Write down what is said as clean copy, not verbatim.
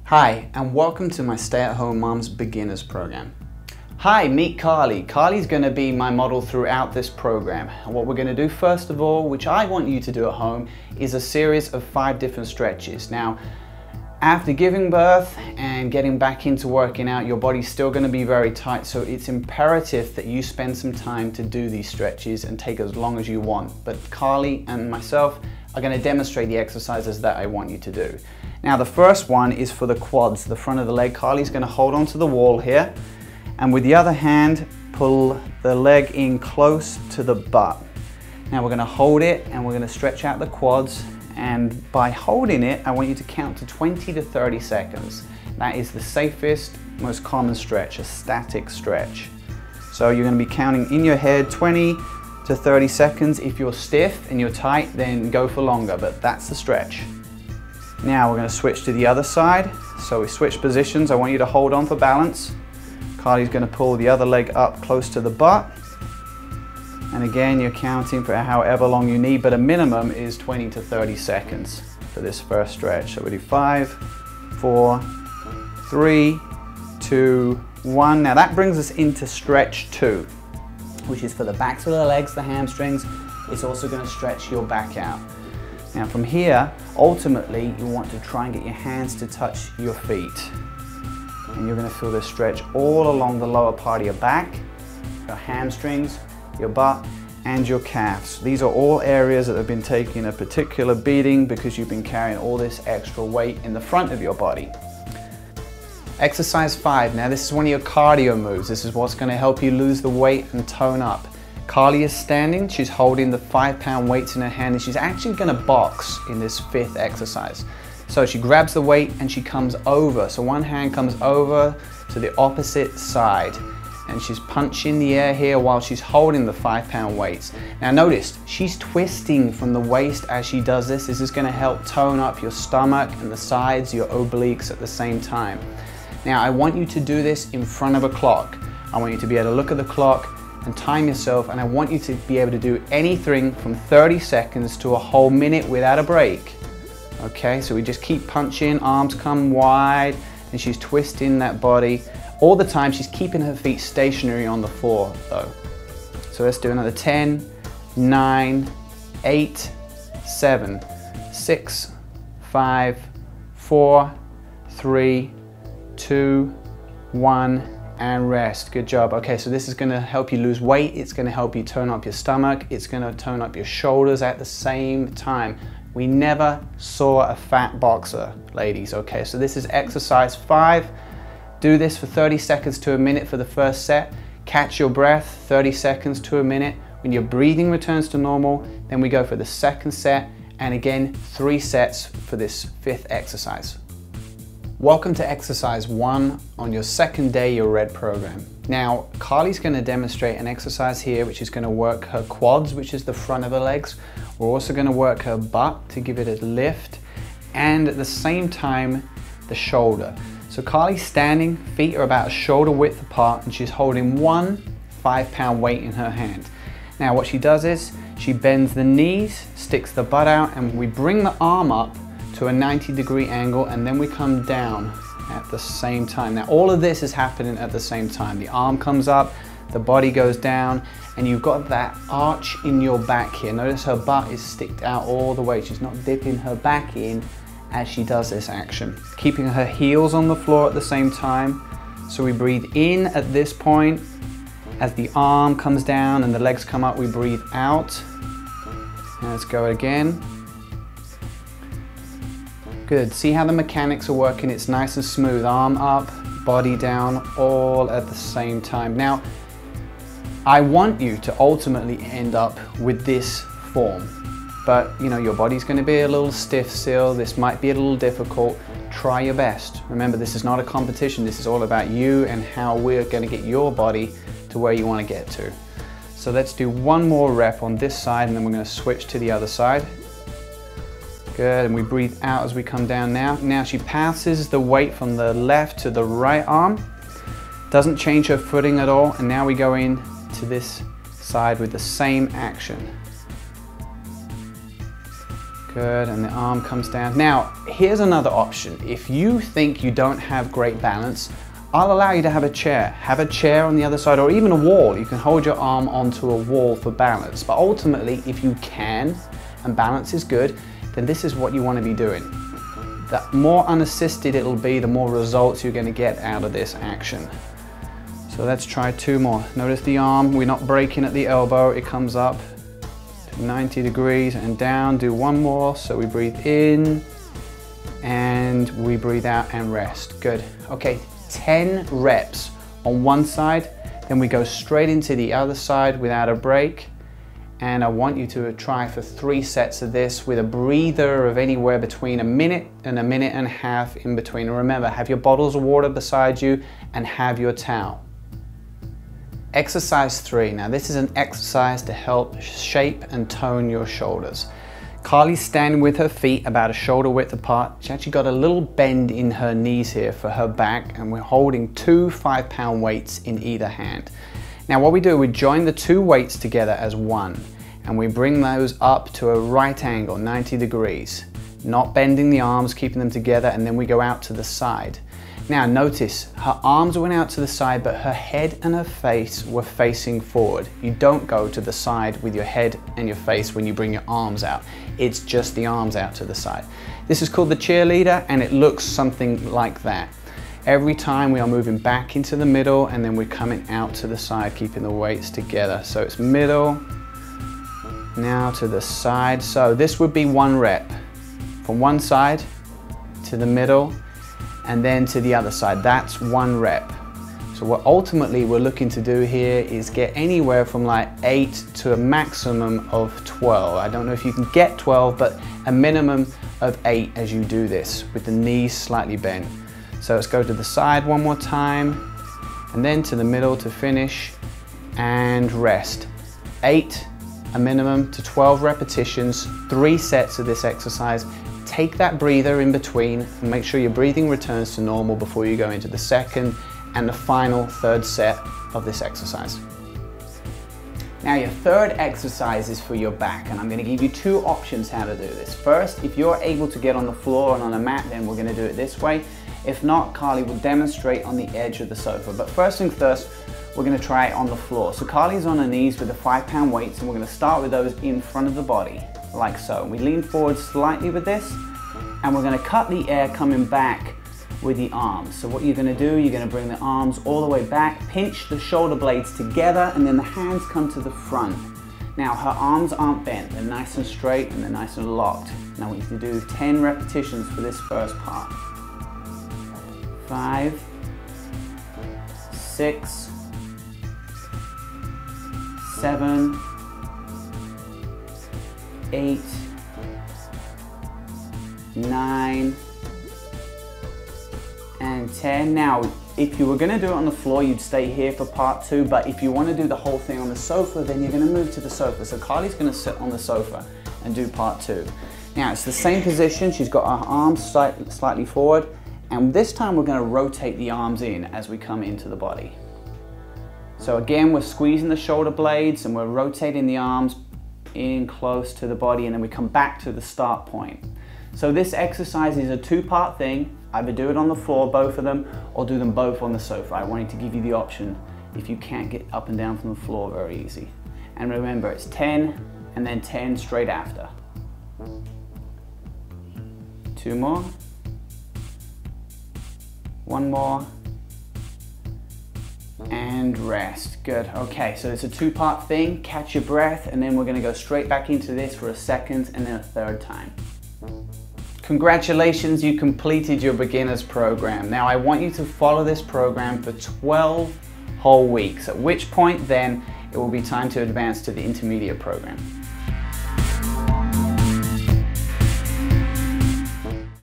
Hi, and welcome to my Stay-at-Home Moms Beginners program. Hi, meet Carly. Carly's going to be my model throughout this program. And what we're going to do first of all, which I want you to do at home, is a series of 5 different stretches. Now, after giving birth and getting back into working out, your body's still going to be very tight, so it's imperative that you spend some time to do these stretches and take as long as you want. But Carly and myself are going to demonstrate the exercises that I want you to do. Now, the first one is for the quads, the front of the leg. Carly's going to hold onto the wall here, and with the other hand, pull the leg in close to the butt. Now we're going to hold it and we're going to stretch out the quads, and by holding it, I want you to count to 20 to 30 seconds. That is the safest, most common stretch, a static stretch. So you're going to be counting in your head 20 to 30 seconds. If you're stiff and you're tight, then go for longer, but that's the stretch. Now we're going to switch to the other side. So we switch positions. I want you to hold on for balance. Carly's going to pull the other leg up close to the butt. And again, you're counting for however long you need, but a minimum is 20 to 30 seconds for this first stretch. So we do 5, 4, 3, 2, 1. Now that brings us into stretch 2, which is for the backs of the legs, the hamstrings. It's also going to stretch your back out. Now from here, ultimately, you want to try and get your hands to touch your feet. And you're going to feel this stretch all along the lower part of your back, your hamstrings, your butt, and your calves. These are all areas that have been taking a particular beating because you've been carrying all this extra weight in the front of your body. Exercise 5. Now this is one of your cardio moves. This is what's going to help you lose the weight and tone up. Carly is standing, she's holding the 5-pound weights in her hand, and she's actually going to box in this 5th exercise. So she grabs the weight and she comes over. So one hand comes over to the opposite side, and she's punching the air here while she's holding the 5-pound weights. Now notice, she's twisting from the waist as she does this. This is going to help tone up your stomach and the sides, your obliques at the same time. Now I want you to do this in front of a clock. I want you to be able to look at the clock and time yourself, and I want you to be able to do anything from 30 seconds to a whole minute without a break. Okay, so we just keep punching, arms come wide, and she's twisting that body. All the time she's keeping her feet stationary on the floor though. So let's do another 10, 9, 8, 7, 6, 5, 4, 3, 2, 1, and rest. Good job. Okay, so this is going to help you lose weight. It's going to help you tone up your stomach. It's going to tone up your shoulders at the same time. We never saw a fat boxer, ladies. Okay, so this is exercise 5. Do this for 30 seconds to a minute for the first set. Catch your breath, 30 seconds to a minute. When your breathing returns to normal, then we go for the second set, and again 3 sets for this 5th exercise. Welcome to exercise 1 on your second day your RED program. Now, Carly's going to demonstrate an exercise here which is going to work her quads, which is the front of her legs. We're also going to work her butt to give it a lift, and at the same time the shoulder. So Carly's standing, feet are about a shoulder width apart, and she's holding one 5-pound weight in her hand. Now what she does is she bends the knees, sticks the butt out, and we bring the arm up to a 90-degree angle, and then we come down at the same time. Now all of this is happening at the same time. The arm comes up, the body goes down, and you've got that arch in your back here. Notice her butt is sticked out all the way. She's not dipping her back in as she does this action. Keeping her heels on the floor at the same time. So we breathe in at this point. As the arm comes down and the legs come up, we breathe out. And let's go again. Good. See how the mechanics are working? It's nice and smooth. Arm up, body down, all at the same time. Now, I want you to ultimately end up with this form. But you know, your body's going to be a little stiff still. This might be a little difficult. Try your best. Remember, this is not a competition. This is all about you and how we're going to get your body to where you want to get to. So let's do one more rep on this side, and then we're going to switch to the other side. Good, and we breathe out as we come down now. Now she passes the weight from the left to the right arm. Doesn't change her footing at all, and now we go in to this side with the same action. Good, and the arm comes down. Now, here's another option. If you think you don't have great balance, I'll allow you to have a chair. Have a chair on the other side, or even a wall. You can hold your arm onto a wall for balance. But ultimately, if you can, and balance is good, then this is what you want to be doing. The more unassisted it'll be, the more results you're going to get out of this action. So let's try 2 more. Notice the arm, we're not breaking at the elbow, it comes up to 90 degrees and down. Do 1 more, so we breathe in, and we breathe out and rest. Good, okay, 10 reps on one side, then we go straight into the other side without a break. And I want you to try for 3 sets of this with a breather of anywhere between 1 minute and 1.5 minutes in between. And remember, have your bottles of water beside you and have your towel. Exercise 3. Now this is an exercise to help shape and tone your shoulders. Carly's standing with her feet about a shoulder width apart. She actually got a little bend in her knees here for her back, and we're holding 2 5-pound weights in either hand. Now what we do, we join the 2 weights together as one, and we bring those up to a right angle, 90 degrees. Not bending the arms, keeping them together, and then we go out to the side. Now notice, her arms went out to the side, but her head and her face were facing forward. You don't go to the side with your head and your face when you bring your arms out. It's just the arms out to the side. This is called the cheerleader, and it looks something like that. Every time we are moving back into the middle, and then we're coming out to the side, keeping the weights together. So it's middle, now to the side. So this would be 1 rep. From one side to the middle, and then to the other side. That's 1 rep. So what ultimately we're looking to do here is get anywhere from like 8 to a maximum of 12. I don't know if you can get 12, but a minimum of 8 as you do this, with the knees slightly bent. So let's go to the side 1 more time, and then to the middle to finish, and rest. 8, a minimum, to 12 repetitions, 3 sets of this exercise. Take that breather in between and make sure your breathing returns to normal before you go into the second and the final 3rd set of this exercise. Now your 3rd exercise is for your back, and I'm going to give you 2 options how to do this. First, if you're able to get on the floor and on a mat, then we're going to do it this way. If not, Carly will demonstrate on the edge of the sofa. But first things first, we're going to try it on the floor. So Carly's on her knees with the 5-pound weights, and we're going to start with those in front of the body, like so. We lean forward slightly with this, and we're going to cut the air coming back with the arms. So what you're going to do, you're going to bring the arms all the way back, pinch the shoulder blades together, and then the hands come to the front. Now her arms aren't bent, they're nice and straight and they're nice and locked. Now we need to do 10 repetitions for this first part. 5, 6, 7, 8, 9, and 10. Now, if you were going to do it on the floor, you'd stay here for part 2, but if you want to do the whole thing on the sofa, then you're going to move to the sofa. So Carly's going to sit on the sofa and do part 2. Now, it's the same position. She's got her arms slightly forward, and this time we're going to rotate the arms in as we come into the body. So again, we're squeezing the shoulder blades and we're rotating the arms in close to the body, and then we come back to the start point. So this exercise is a 2-part thing. Either do it on the floor, both of them, or do them both on the sofa. I wanted to give you the option if you can't get up and down from the floor very easy. And remember, it's 10 and then 10 straight after. 2 more. 1 more. And rest. Good. Okay, so it's a 2-part thing. Catch your breath, and then we're going to go straight back into this for a 2nd and then a 3rd time. Congratulations, you completed your beginners program. Now I want you to follow this program for 12 whole weeks, at which point then it will be time to advance to the intermediate program.